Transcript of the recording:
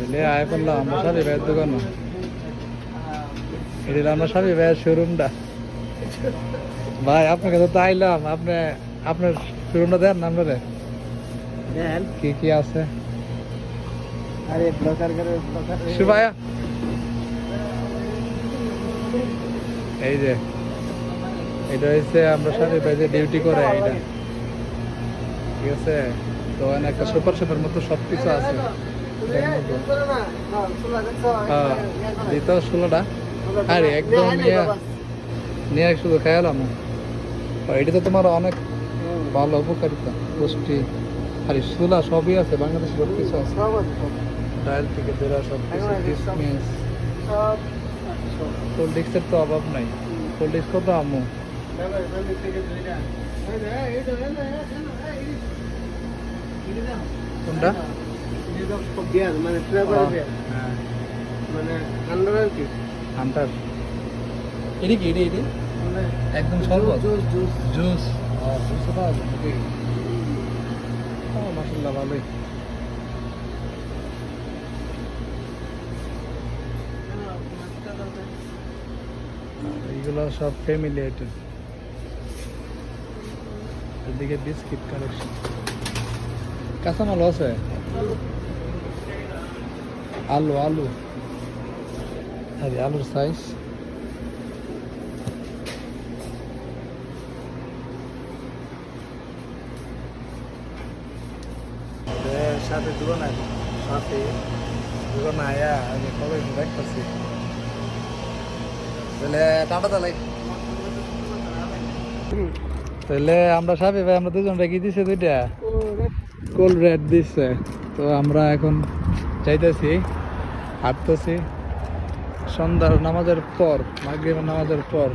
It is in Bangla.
তাহলে আয় করলাম আমরা সাবি ভাইয়ের দোকানে। এটা আমরা সাবি ভাইয়ের শোরুমটা। ভাই আপনার কাছে তো আইলাম, আপনার শোরুমটা দেন না আপনারে, কি কি আছে? আরে ব্লকার করে সুভাইয়া এই যে এটা হচ্ছে আমরা সাবি ভাই যে ডিউটি করে এটা, ঠিক আছে? তো এখানে একটা সুপার শপের মতো সবকিছু আছে। হ্যাঁ দিত 16টা। আরে একদম নিয়ে শুধু খেয়ালাম। এটা তো তোমার অনেক ভালো উপকারিতা, পুষ্টি। আর সুলা সবই আছে, বাংলাদেশে সব কিছু আছে, ডাল থেকে বেরা সব কিছু, কিসমিস। কোল্ড ড্রিঙ্কসের তো অভাব নাই। কোল্ড ড্রিঙ্কস কত আমু? কোনটা? মানে মানে হান্টার। এটি কি? এটি একদম শরবত, জুস। মাশাআল্লাহ ভালোই। এইগুলো সব ফ্যামিলি আইটেম। এদিকে বিস্কিট কালেকশন, কাঁচামাল আছে, আলু আরে আলুর সাইজ। সাথে দুজন আয়া আমি কবে দেখতেছি। তাহলে আমরা সাবি ভাই আমরা দুজন রেখে দিছে দুইটা কোল্ড রেড দিচ্ছে। তো আমরা এখন যাইতেছি, হাঁটতেছি সন্ধ্যার নামাজের পর, মাগরিবের নামাজের পর।